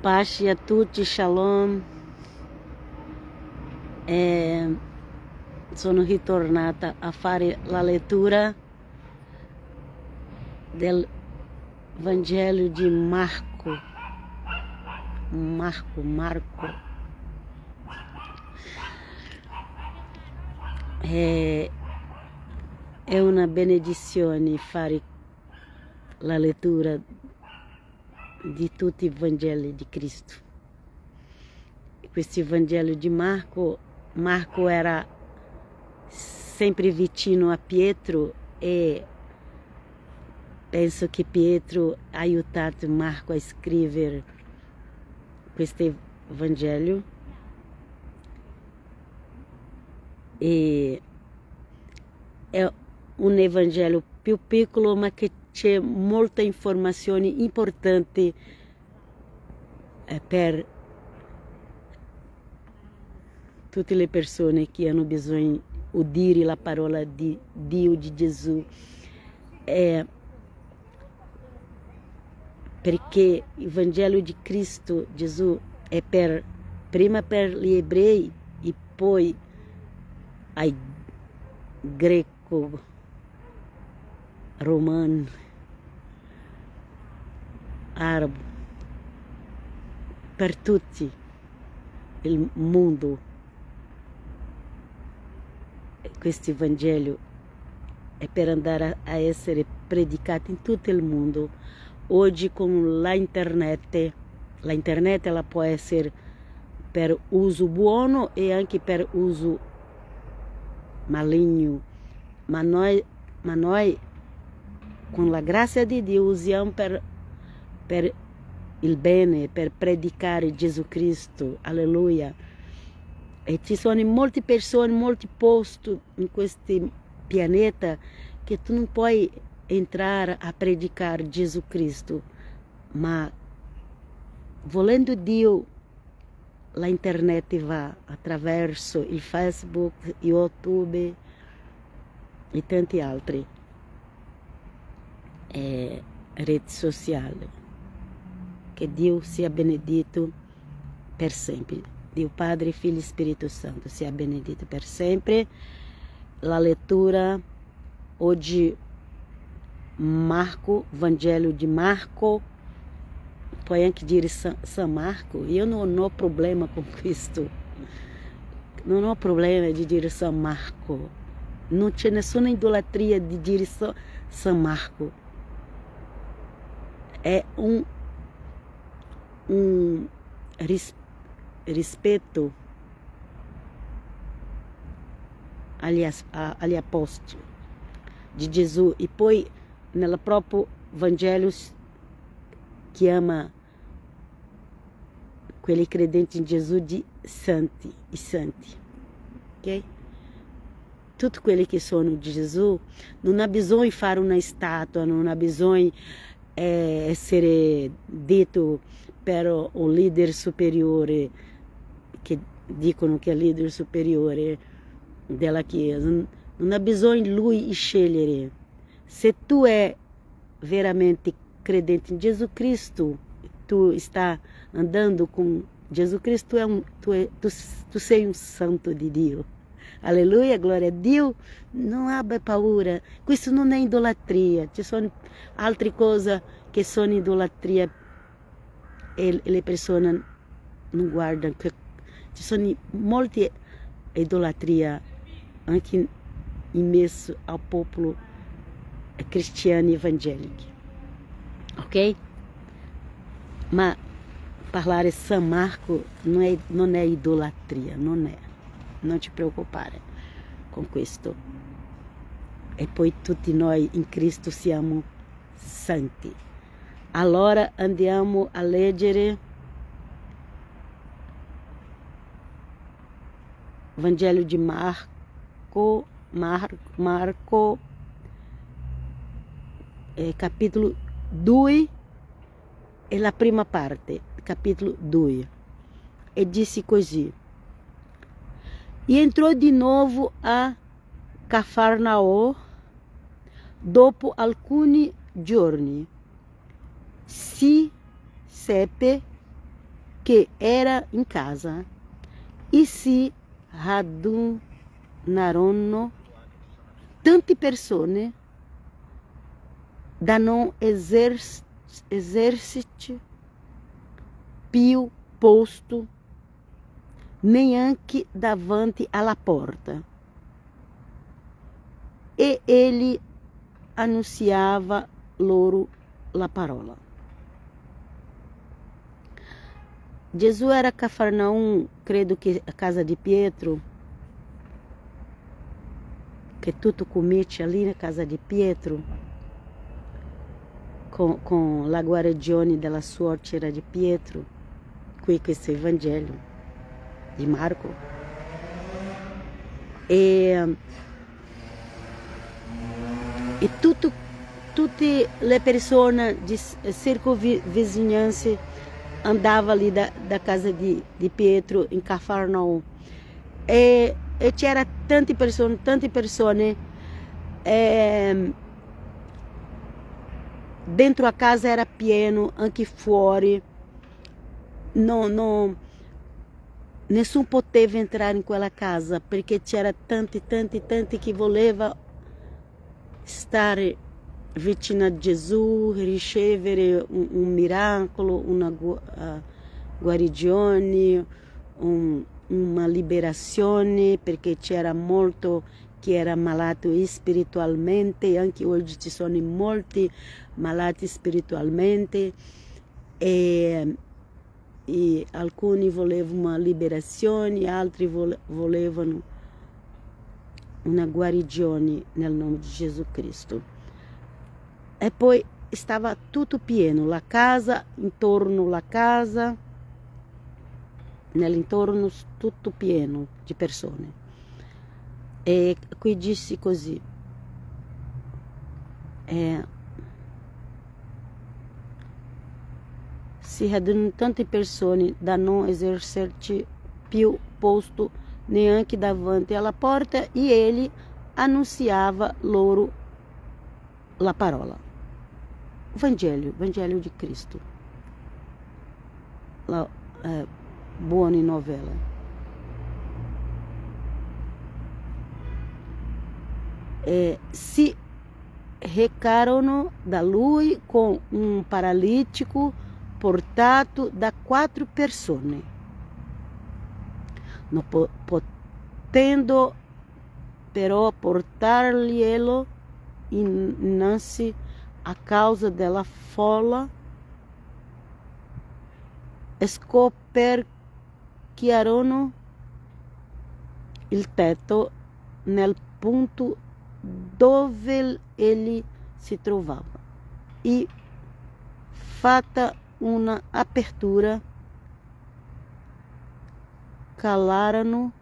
Pace a tutti, shalom. Sono ritornata a fare la lettura del Vangelo di Marco. È una benedizione fare la lettura di tutti i Vangeli di Cristo. Questo Vangelo di Marco era sempre vicino a Pietro e penso che Pietro ha aiutato Marco a scrivere questo Vangelo. E è un Evangelho più piccolo, ma che c'è molta informazione importante per tutte le persone che hanno bisogno di udire la parola di Dio, di Gesù. Perché il Vangelo di Cristo, Gesù, è prima per gli ebrei e poi ai greco, romano, arabo, per tutti il mondo. Questo Vangelo è per andare a essere predicato in tutto il mondo. Oggi con l'internet ela può essere per uso buono e anche per uso maligno, ma noi con la grazia di Dio usiamo per il bene, per predicare Gesù Cristo, alleluia. E ci sono molte persone, molti posti in questo pianeta che tu non puoi entrare a predicare Gesù Cristo, ma volendo Dio, la internet va attraverso il Facebook, YouTube e tanti altri reti sociali. Che Dio sia benedito per sempre. Dio Padre, Figlio e Spirito Santo sia benedito per sempre. La lettura oggi Marco, Vangelo di Marco, puoi anche dire San Marco. Io non ho problema con questo, non ho problema di dire San Marco, non c'è nessuna idolatria di dire San Marco. È un rispetto agli apostoli di Gesù, e poi nel proprio Vangelo chiama quelli credenti in Gesù di santi, i santi, ok? Tutti quelli che sono di Gesù non ha bisogno di fare una statua, non ha bisogno di essere detto per un leader superiore, che dicono che è il leader superiore della Chiesa. Non ha bisogno lui scegliere. Se tu è veramente credente in Gesù Cristo, tu sta andando con Gesù Cristo, tu sei un santo di Dio. Alleluia, glória a Dio. Non abbia paura. Questo non è idolatria. Ci sono altre cose che sono idolatria e le persone non guardano. Ci sono molte idolatrie anche in mezzo al popolo cristiano evangelico, ok? Ma parlare San Marco non è idolatria, non ci preoccupare con questo. E poi tutti noi in Cristo siamo santi. Allora andiamo a leggere Vangelo di Marco, capitolo 2, e la prima parte, capitolo 2. E disse così: E entrou de novo a Cafarnaum dopo alcuni giorni. Si seppe que era em casa e se radunarono tante persone da non esercite più posto neanche davanti alla porta. E ele anunciava loro la parola. Gesù era a Cafarnaum, credo que a casa de Pietro, que tudo comete ali na casa de Pietro, com la guarigione della suocera di Pietro, qui questo Evangelho di Marco. E tutte le persone di circovizinhança andavam ali da casa de Pietro em Cafarnaum. E c'era tante persone, dentro a casa era pieno, anche fuori. Nessuno poteva entrare in quella casa, perché c'era tanti che voleva stare vicino a Gesù, ricevere un miracolo, una guarigione, uma liberazione, perché c'era molto che era malato spiritualmente, e anche oggi ci sono molti malati spiritualmente, e alcuni volevano uma liberazione, altri volevano una guarigione nel nome di Gesù Cristo. E poi stava tutto pieno, la casa, intorno alla casa, nell'intorno tutto pieno di persone. E qui disse così, si radunano tante persone da non esercerci più posto neanche davanti alla porta, e ele anunciava loro la parola. Evangelho de Cristo. La buona novela. Si recarono da lui com um paralítico portato da 4 persone, non potendo però portarglielo innanzi a causa della folla, scoperchiarono il tetto nel punto dove egli si trovava e, fatta una apertura, calarono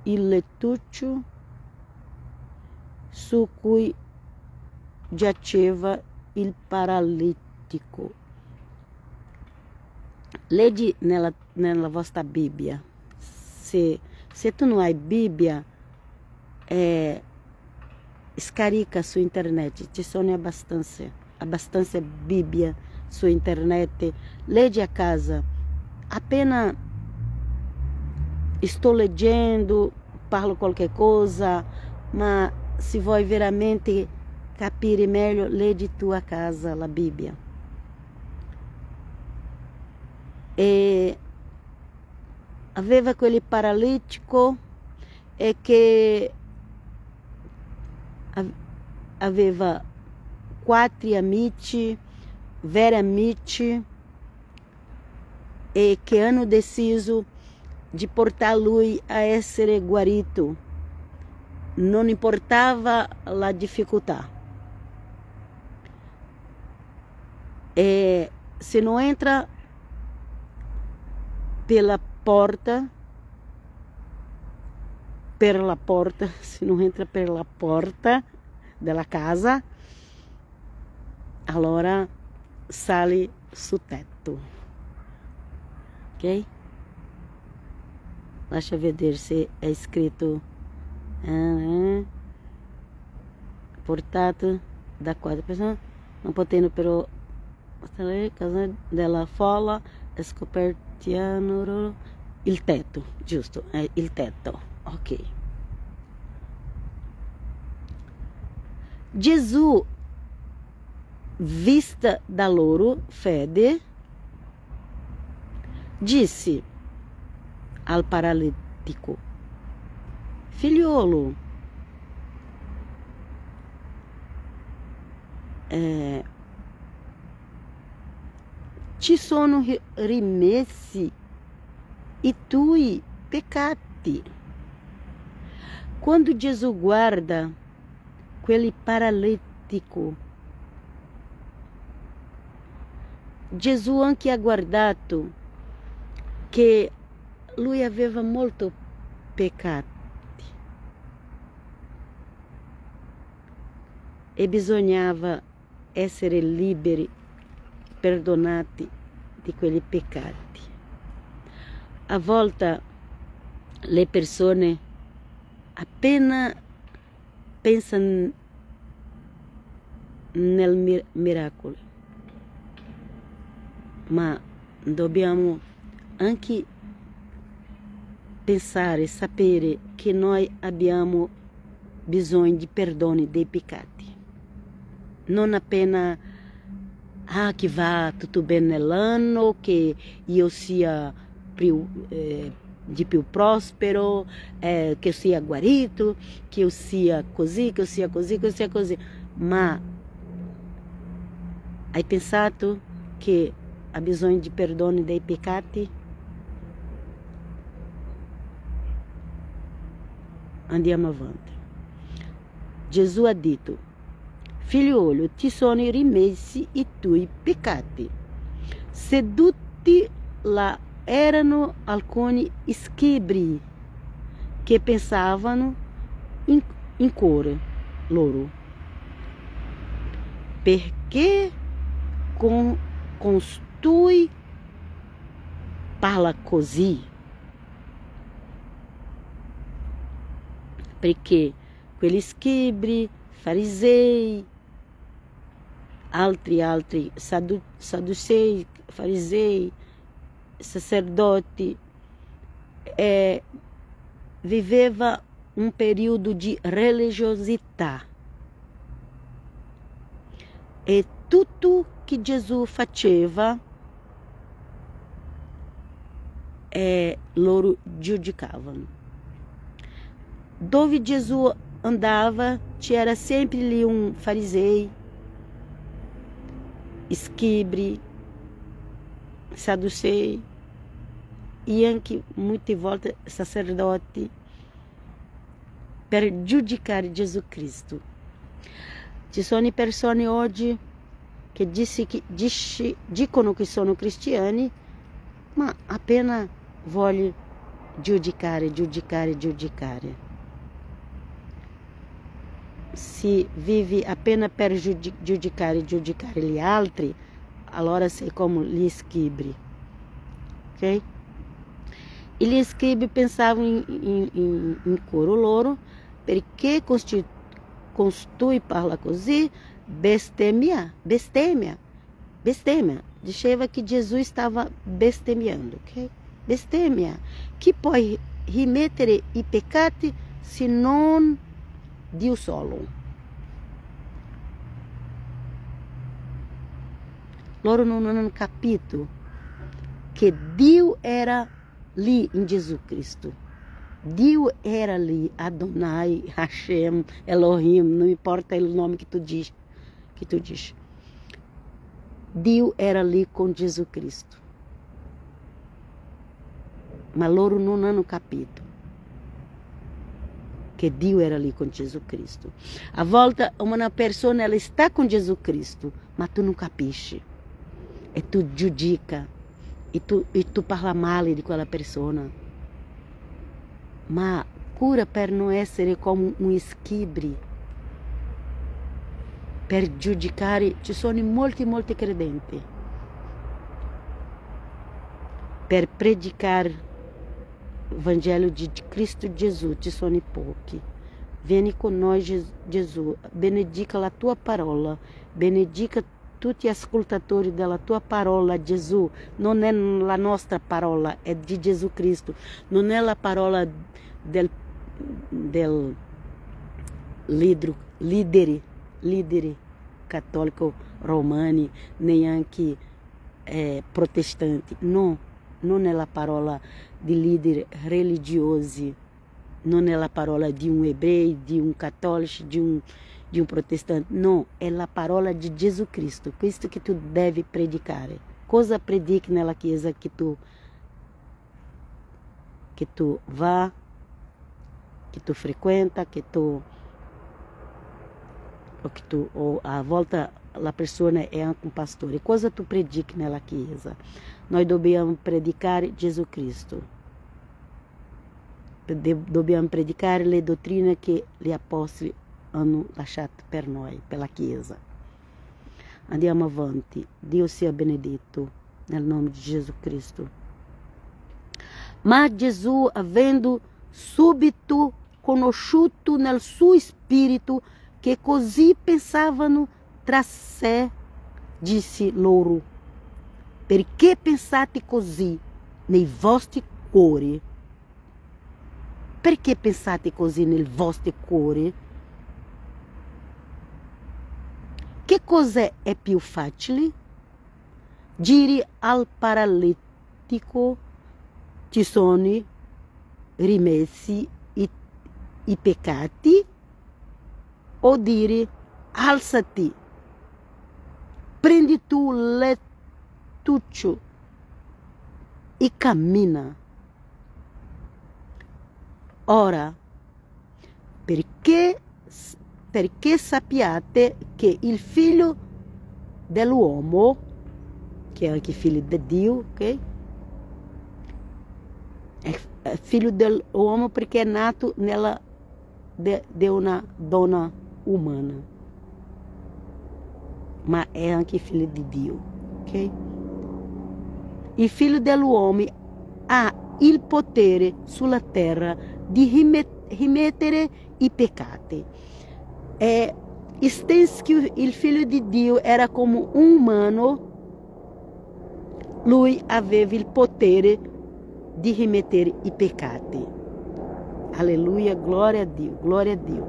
il lettuccio su cui giaceva il paralitico. Leggi nella vostra Bibbia. Se tu non hai Bibbia, scarica su internet, ci sono abbastanza Bibbia su internet, leggi a casa. Appena sto leggendo, parlo qualche cosa, ma se vuoi veramente capire meglio, leggi tu a casa la Bibbia. E aveva quel paralitico e che aveva 4 amici, veri amici, e che hanno deciso di portar lui a essere guarito. Non importava la difficoltà. E se non entra per la porta, se non entra per la porta della casa, allora sali sul tetto. Ok? Lascia vedere se è scritto portato da 4 persone, non potendo però casa della folla, scoperchiano il tetto, giusto, il tetto, ok. Gesù, vista da loro fede, disse al paralitico: figliolo, ci sono rimessi i tuoi peccati. Quando Gesù guarda quel paralitico, Gesù anche ha guardato che lui aveva molto peccati e bisognava essere liberi, perdonati di quei peccati. A volte le persone appena pensano nel miracolo, ma dobbiamo anche pensare, sapere che noi abbiamo bisogno di perdono dei peccati. Non appena che va tutto bene nell'anno, che io sia di più prospero, che sia guarito, che io sia così, che io sia così, che io sia così. Ma hai pensato che ha bisogno di perdono dei peccati? Andiamo avanti. Gesù ha detto: figliolo, ti sono rimessi i tuoi peccati. Seduti là erano alcuni scribi che pensavano in cuore loro: perché costui parla così? Perché quegli scribi, farisei, altri sadducei, farisei, sacerdoti, viveva un periodo di religiosità, e tutto che Gesù faceva loro giudicavano. Dove Gesù andava c'era sempre lì un farisei, scribi, sadducei e anche molte volte sacerdoti per giudicare Gesù Cristo. Ci sono persone oggi che dicono che sono cristiani, ma appena vogliono giudicare. Se vive appena per giudicare gli altri, allora sei come gli scribi, ok? E gli scribi pensavano in cuore loro: perché costui parla così? Bestemmia. Diceva che Gesù stava bestemmiando, ok? Bestemmia. Chi può rimettere i peccati se non Dio solo? Loro non hanno capito che Dio era lì in Gesù Cristo. Dio era lì, Adonai, Hashem, Elohim, não importa o nome que tu diz. Dio era lì com Jesus Cristo. Ma loro non hanno capito che Dio era lì con Gesù Cristo. A volte uma persona ela está com Jesus Cristo, ma tu non capisci, e tu giudica, e tu parla male di quella persona. Ma cura per non essere come un scribi, per giudicare. Ci sono molti credenti. Per predicare il Vangelo di Cristo Gesù ci sono pochi. Vieni con noi, Gesù, benedica la tua parola, benedica tutti ascoltatori della tua parola, Gesù, non è la nostra parola, è di Gesù Cristo, non è la parola del líder católico romani, neanche protestanti, no, non è la parola di leader religiosi, non è la parola di un ebreo, di un cattolico, di un protestante, no, è la parola di Gesù Cristo, questo che tu devi predicare. Cosa predichi nella chiesa che tu va, che tu frequenta, o a volta la persona è anche un pastore. Cosa tu predichi nella chiesa? Noi dobbiamo predicare Gesù Cristo. Dobbiamo predicare le dottrine che gli apostoli hanno lasciato per noi, per la chiesa. Andiamo avanti. Dio sia benedetto nel nome di Gesù Cristo. Ma Gesù, avendo subito conosciuto nel suo spirito che così pensavano tra sé, disse loro: perché pensate così nei vostri cuori? Perché pensate così nel vostro cuore? Che cosa è più facile? Dire al paralitico: ci sono rimessi i peccati, o dire: alzati, prendi tu lettuccio e cammina. Ora, perché sappiate che il figlio dell'uomo, che è anche figlio di Dio, ok? È figlio dell'uomo perché è nato di una donna umana, ma è anche figlio di Dio, ok? Il figlio dell'uomo ha il potere sulla terra di rimettere i peccati. Stens che il figlio di Dio era come un umano, lui aveva il potere di rimettere i peccati. Alleluia, gloria a Dio, gloria a Dio.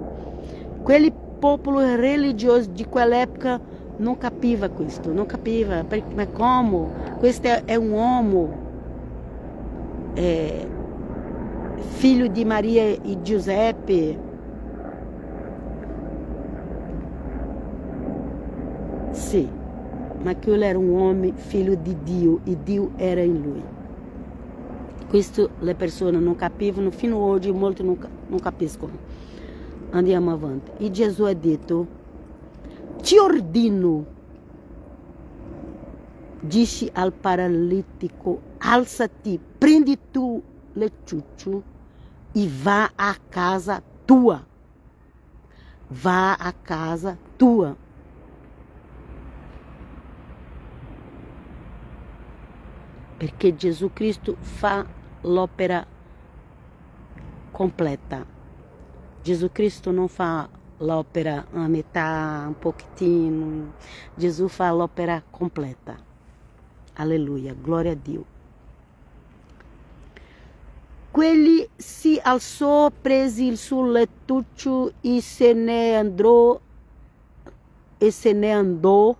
Quelli popolo religioso di quell'epoca non capiva questo, non capiva, ma come? Questo è un uomo, figlio di Maria e Giuseppe. Sì, ma quello era un uomo figlio di Dio e Dio era in lui. Questo le persone non capivano, fino ad oggi molti non capiscono. Andiamo avanti. E Gesù ha detto: ti ordino, disse al paralitico: alzati, prendi tu lettuccio e va a casa tua. Va a casa tua. Perché Gesù Cristo fa l'opera completa. Gesù Cristo non fa l'opera a metà, un pochettino. Gesù fa l'opera completa. Alleluia, gloria a Dio. Quelli si alzò, prese il suo lettuccio e se ne andò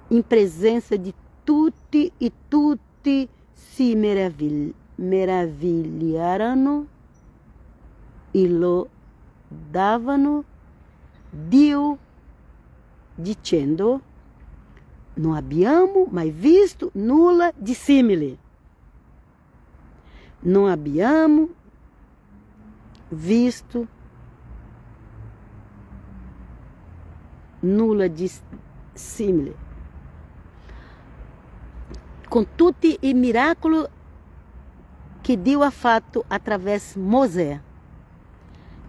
in presenza di tutti, e tutti si meravigliarono e lo davano Dio, dicendo: non abbiamo mai visto nulla di simile. Non abbiamo visto nulla di simile. Com tutti i miracoli che Dio ha fatto attraverso Mosè.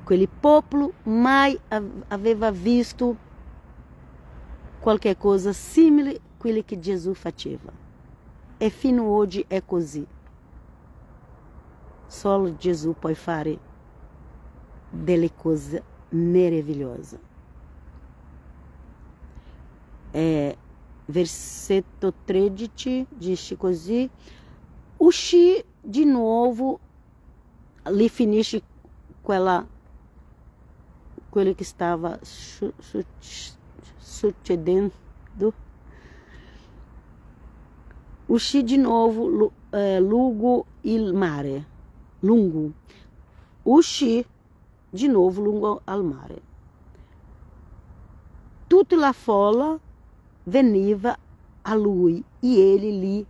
Quel popolo mai aveva visto qualche cosa simile a quello che Gesù faceva. E fino ad oggi è così. Solo Gesù può fare delle cose meravigliose. versetto 13 dice così: uscì di nuovo, lì finisce quello che stava succedendo. Uscì di nuovo lungo il mare. Uscì di nuovo lungo al mare. Tutta la folla veniva a lui e ele lì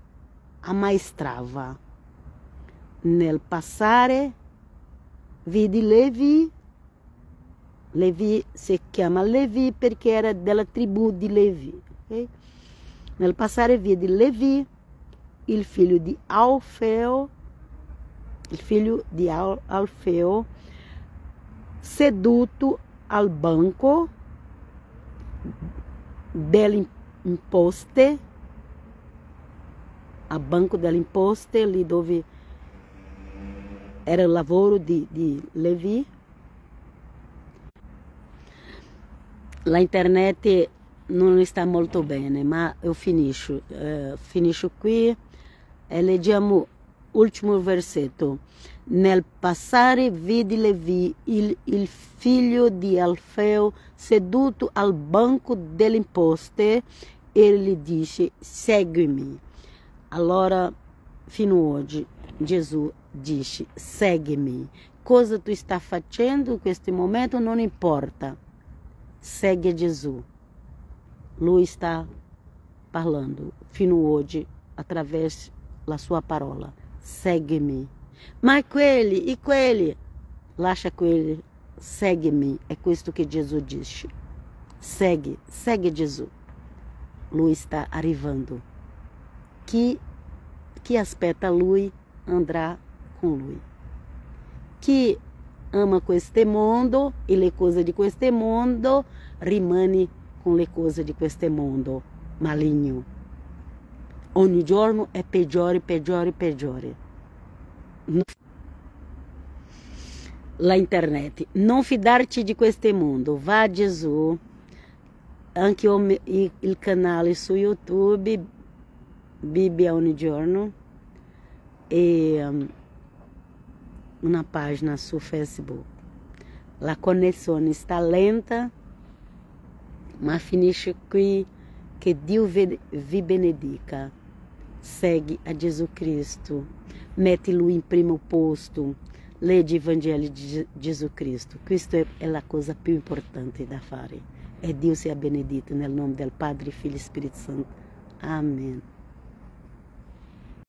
ammaestrava. Nel passare vidi Levi. Levi si chiama Levi perché era della tribù di Levi. Okay? Nel passare vidi Levi, il figlio di Alfeo, seduto al banco delle imposte, lì dove era il lavoro di Levi. La internet non sta molto bene, ma io finisco qui e leggiamo l'ultimo versetto. Nel passare vidi Levi, il figlio di Alfeo, seduto al banco delle imposte, e gli dice: seguimi. Allora, fino oggi, Gesù dice: seguimi. Cosa tu sta facendo in questo momento non importa. Segue Gesù. Lui sta parlando fino oggi attraverso la sua parola. Segue-me. Ma quelli, lascia quelli, segue-me. È questo che Gesù dice. Segue Gesù. Lui sta arrivando. Chi aspetta lui andrà con lui. Chi ama questo mondo e le cose di questo mondo rimane con le cose di questo mondo maligno. Ogni giorno è peggiore. La internet, non fidarci di questo mondo, va a Gesù. Anche il canale su YouTube, Bibbia ogni giorno, e una pagina su Facebook. La connessione sta lenta, ma finisce qui. Che Dio vi benedica. Segue a Gesù Cristo. Mette Lui in primo posto. Legge il Vangelo di Gesù Cristo. Questa è la cosa più importante da fare. E Dio sia benedito nel nome del Padre, Figlio e Spirito Santo. Amen.